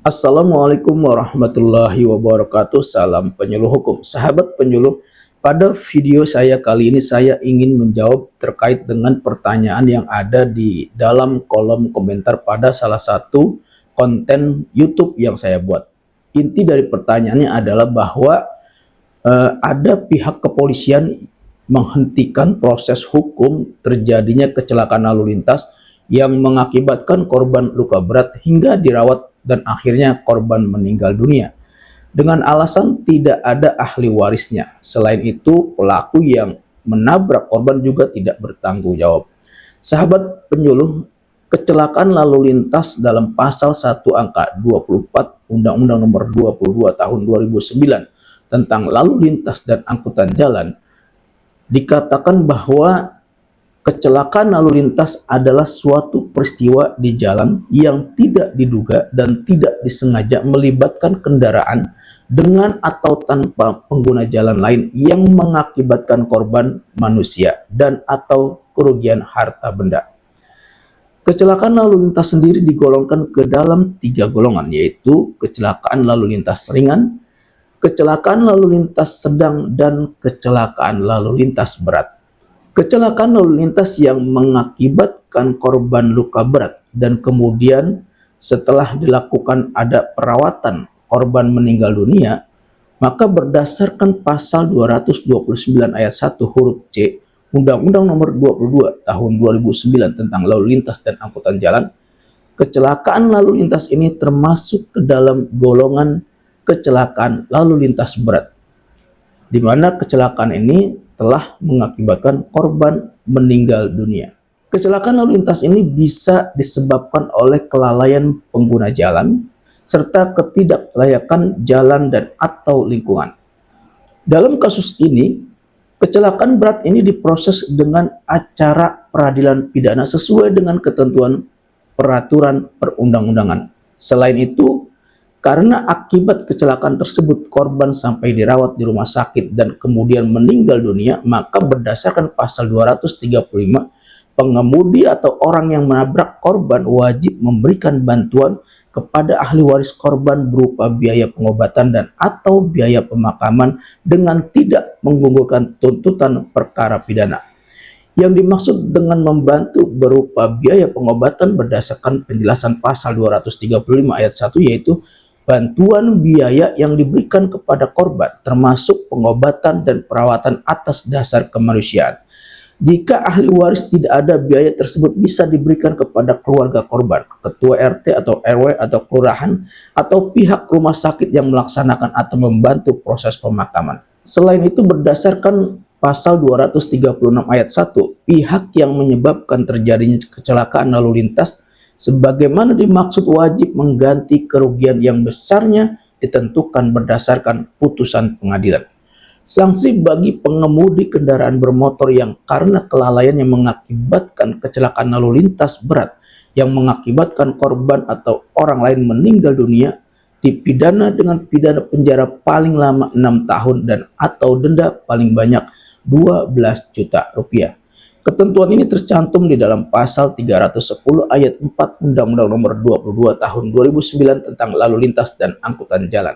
Assalamualaikum warahmatullahi wabarakatuh. Salam penyuluh hukum. Sahabat penyuluh, pada video saya kali ini saya ingin menjawab terkait dengan pertanyaan yang ada di dalam kolom komentar pada salah satu konten YouTube yang saya buat. Inti dari pertanyaannya adalah bahwa ada pihak kepolisian menghentikan proses hukum terjadinya kecelakaan lalu lintas yang mengakibatkan korban luka berat hingga dirawat dan akhirnya korban meninggal dunia dengan alasan tidak ada ahli warisnya. Selain itu, pelaku yang menabrak korban juga tidak bertanggung jawab. Sahabat penyuluh, kecelakaan lalu lintas dalam pasal 1 angka 24 Undang-Undang Nomor 22 Tahun 2009 tentang lalu lintas dan angkutan jalan dikatakan bahwa kecelakaan lalu lintas adalah suatu peristiwa di jalan yang tidak diduga dan tidak disengaja melibatkan kendaraan dengan atau tanpa pengguna jalan lain yang mengakibatkan korban manusia dan atau kerugian harta benda. Kecelakaan lalu lintas sendiri digolongkan ke dalam 3 golongan, yaitu kecelakaan lalu lintas ringan, kecelakaan lalu lintas sedang, dan kecelakaan lalu lintas berat. Kecelakaan lalu lintas yang mengakibatkan korban luka berat dan kemudian setelah dilakukan ada perawatan korban meninggal dunia, maka berdasarkan pasal 229 ayat 1 huruf C Undang-Undang Nomor 22 Tahun 2009 tentang lalu lintas dan angkutan jalan, kecelakaan lalu lintas ini termasuk ke dalam golongan kecelakaan lalu lintas berat, di mana kecelakaan ini telah mengakibatkan korban meninggal dunia. Kecelakaan lalu lintas ini bisa disebabkan oleh kelalaian pengguna jalan serta ketidaklayakan jalan dan atau lingkungan. Dalam kasus ini, kecelakaan berat ini diproses dengan acara peradilan pidana sesuai dengan ketentuan peraturan perundang-undangan. Selain itu, karena akibat kecelakaan tersebut korban sampai dirawat di rumah sakit dan kemudian meninggal dunia, maka berdasarkan pasal 235, pengemudi atau orang yang menabrak korban wajib memberikan bantuan kepada ahli waris korban berupa biaya pengobatan dan atau biaya pemakaman dengan tidak menggugurkan tuntutan perkara pidana. Yang dimaksud dengan membantu berupa biaya pengobatan berdasarkan penjelasan pasal 235 ayat 1 yaitu bantuan biaya yang diberikan kepada korban termasuk pengobatan dan perawatan atas dasar kemanusiaan. Jika ahli waris tidak ada, biaya tersebut bisa diberikan kepada keluarga korban, ketua RT atau RW atau kelurahan, atau pihak rumah sakit yang melaksanakan atau membantu proses pemakaman. Selain itu, berdasarkan pasal 236 ayat 1, pihak yang menyebabkan terjadinya kecelakaan lalu lintas sebagaimana dimaksud wajib mengganti kerugian yang besarnya ditentukan berdasarkan putusan pengadilan. Sanksi bagi pengemudi kendaraan bermotor yang karena kelalaian yang mengakibatkan kecelakaan lalu lintas berat yang mengakibatkan korban atau orang lain meninggal dunia dipidana dengan pidana penjara paling lama 6 tahun dan atau denda paling banyak 12 juta rupiah. Ketentuan ini tercantum di dalam pasal 310 ayat 4 Undang-Undang Nomor 22 Tahun 2009 tentang lalu lintas dan angkutan jalan.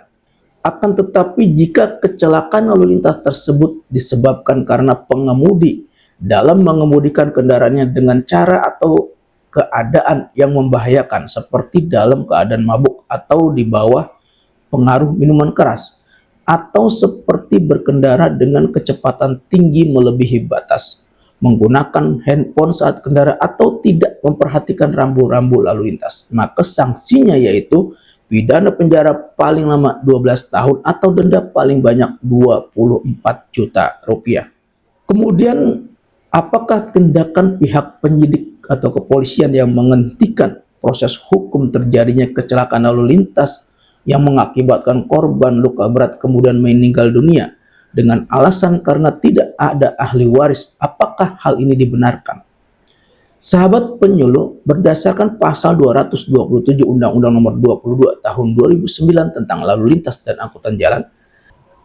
Akan tetapi jika kecelakaan lalu lintas tersebut disebabkan karena pengemudi dalam mengemudikan kendaraannya dengan cara atau keadaan yang membahayakan seperti dalam keadaan mabuk atau di bawah pengaruh minuman keras, atau seperti berkendara dengan kecepatan tinggi melebihi batas, menggunakan handphone saat kendara atau tidak memperhatikan rambu-rambu lalu lintas, maka sanksinya yaitu pidana penjara paling lama 12 tahun atau denda paling banyak 24 juta rupiah. Kemudian, apakah tindakan pihak penyidik atau kepolisian yang menghentikan proses hukum terjadinya kecelakaan lalu lintas yang mengakibatkan korban luka berat kemudian meninggal dunia dengan alasan karena tidak ada ahli waris, apakah hal ini dibenarkan? Sahabat penyuluh, berdasarkan pasal 227 Undang-Undang Nomor 22 Tahun 2009 tentang lalu lintas dan angkutan jalan,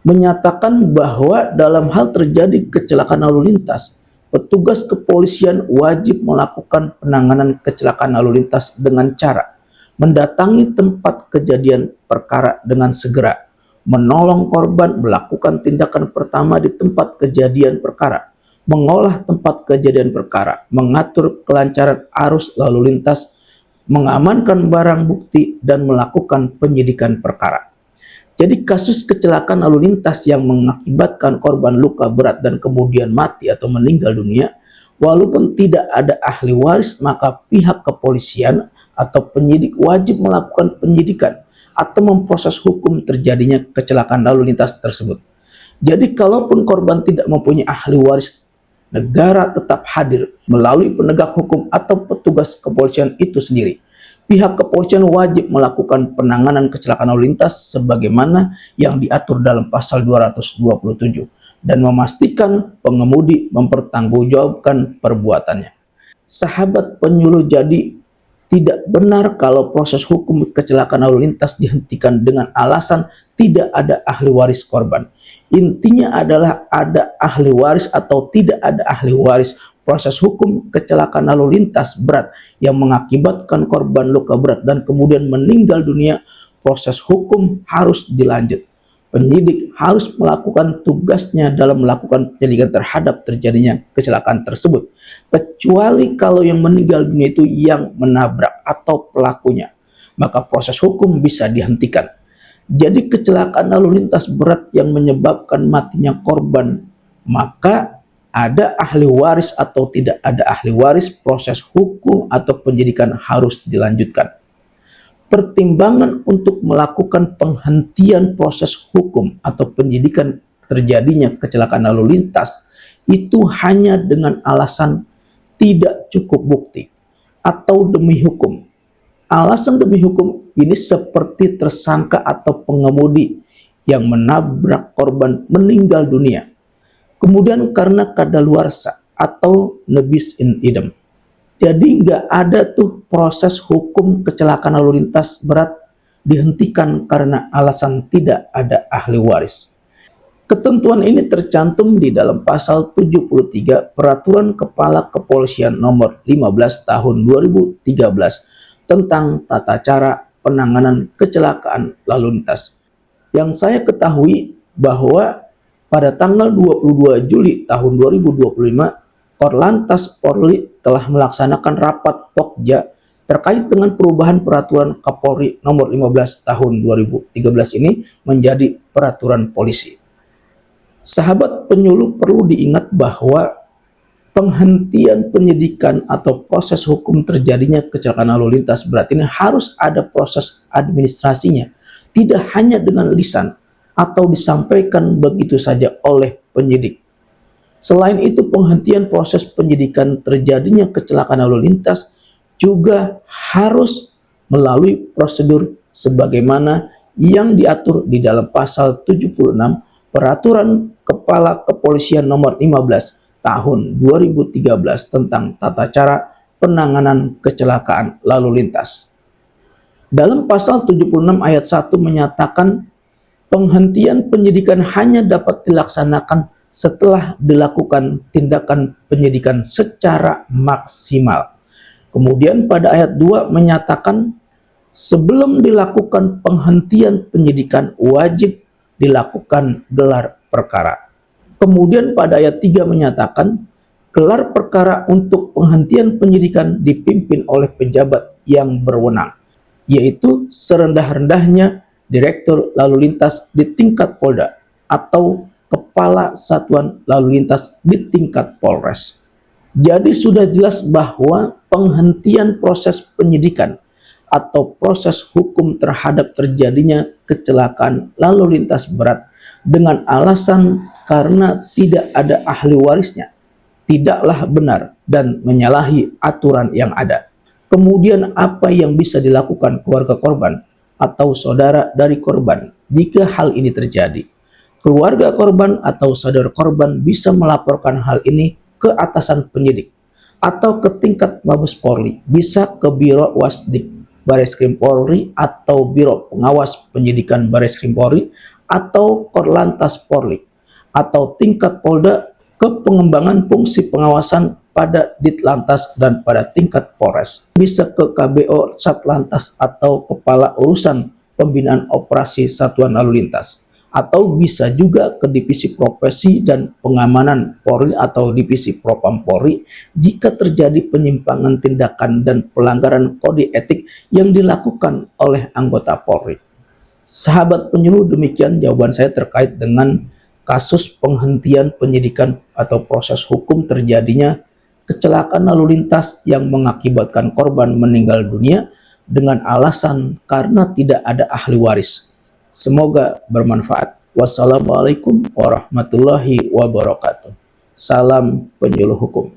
menyatakan bahwa dalam hal terjadi kecelakaan lalu lintas, petugas kepolisian wajib melakukan penanganan kecelakaan lalu lintas dengan cara mendatangi tempat kejadian perkara dengan segera, menolong korban, melakukan tindakan pertama di tempat kejadian perkara, mengolah tempat kejadian perkara, mengatur kelancaran arus lalu lintas, mengamankan barang bukti, dan melakukan penyidikan perkara. Jadi kasus kecelakaan lalu lintas yang mengakibatkan korban luka berat dan kemudian mati atau meninggal dunia, walaupun tidak ada ahli waris, maka pihak kepolisian atau penyidik wajib melakukan penyidikan atau memproses hukum terjadinya kecelakaan lalu lintas tersebut. Jadi kalaupun korban tidak mempunyai ahli waris, negara tetap hadir melalui penegak hukum atau petugas kepolisian itu sendiri. Pihak kepolisian wajib melakukan penanganan kecelakaan lalu lintas sebagaimana yang diatur dalam pasal 227 dan memastikan pengemudi mempertanggungjawabkan perbuatannya. Sahabat penyuluh, jadi tidak benar kalau proses hukum kecelakaan lalu lintas dihentikan dengan alasan tidak ada ahli waris korban. Intinya adalah ada ahli waris atau tidak ada ahli waris, proses hukum kecelakaan lalu lintas berat yang mengakibatkan korban luka berat dan kemudian meninggal dunia, proses hukum harus dilanjut. Penyidik harus melakukan tugasnya dalam melakukan penyelidikan terhadap terjadinya kecelakaan tersebut, kecuali kalau yang meninggal dunia itu yang menabrak atau pelakunya, maka proses hukum bisa dihentikan. Jadi kecelakaan lalu lintas berat yang menyebabkan matinya korban, maka ada ahli waris atau tidak ada ahli waris, proses hukum atau penyidikan harus dilanjutkan. Pertimbangan untuk melakukan penghentian proses hukum atau penyidikan terjadinya kecelakaan lalu lintas itu hanya dengan alasan tidak cukup bukti atau demi hukum. Alasan demi hukum ini seperti tersangka atau pengemudi yang menabrak korban meninggal dunia, kemudian karena kadaluarsa atau nebis in idem. Jadi nggak ada tuh proses hukum kecelakaan lalu lintas berat dihentikan karena alasan tidak ada ahli waris. Ketentuan ini tercantum di dalam pasal 73 Peraturan Kepala Kepolisian Nomor 15 Tahun 2013 tentang tata cara penanganan kecelakaan lalu lintas. Yang saya ketahui bahwa pada tanggal 22 Juli tahun 2025, Korlantas Polri telah melaksanakan rapat Pokja terkait dengan perubahan peraturan Kapolri nomor 15 tahun 2013 ini menjadi peraturan polisi. Sahabat penyuluh, perlu diingat bahwa penghentian penyidikan atau proses hukum terjadinya kecelakaan lalu lintas berat ini harus ada proses administrasinya, tidak hanya dengan lisan atau disampaikan begitu saja oleh penyidik. Selain itu, penghentian proses penyidikan terjadinya kecelakaan lalu lintas juga harus melalui prosedur sebagaimana yang diatur di dalam pasal 76 Peraturan Kepala Kepolisian Nomor 15 Tahun 2013 tentang tata cara penanganan kecelakaan lalu lintas. Dalam pasal 76 ayat 1 menyatakan penghentian penyidikan hanya dapat dilaksanakan setelah dilakukan tindakan penyidikan secara maksimal. Kemudian pada ayat 2 menyatakan sebelum dilakukan penghentian penyidikan wajib dilakukan gelar perkara. Kemudian pada ayat 3 menyatakan gelar perkara untuk penghentian penyidikan dipimpin oleh pejabat yang berwenang, yaitu serendah-rendahnya Direktur Lalu Lintas di tingkat Polda atau Kepala Satuan Lalu Lintas di tingkat Polres. Jadi sudah jelas bahwa penghentian proses penyidikan atau proses hukum terhadap terjadinya kecelakaan lalu lintas berat dengan alasan karena tidak ada ahli warisnya tidaklah benar dan menyalahi aturan yang ada. Kemudian apa yang bisa dilakukan keluarga korban atau saudara dari korban jika hal ini terjadi? Keluarga korban atau saudara korban bisa melaporkan hal ini ke atasan penyidik atau ke tingkat Mabes Polri, bisa ke Biro Wasdik Bareskrim Polri atau Biro Pengawas Penyidikan Bareskrim Polri atau Korlantas Polri atau tingkat Polda ke pengembangan fungsi pengawasan pada Ditlantas dan pada tingkat Polres, bisa ke KBO Satlantas atau Kepala Urusan Pembinaan Operasi Satuan Lalu Lintas, atau bisa juga ke Divisi Profesi dan Pengamanan Polri atau Divisi Propam Polri jika terjadi penyimpangan tindakan dan pelanggaran kode etik yang dilakukan oleh anggota Polri. Sahabat penyuluh, demikian jawaban saya terkait dengan kasus penghentian penyidikan atau proses hukum terjadinya kecelakaan lalu lintas yang mengakibatkan korban meninggal dunia dengan alasan karena tidak ada ahli waris. Semoga bermanfaat. Wassalamualaikum warahmatullahi wabarakatuh. Salam penyuluh hukum.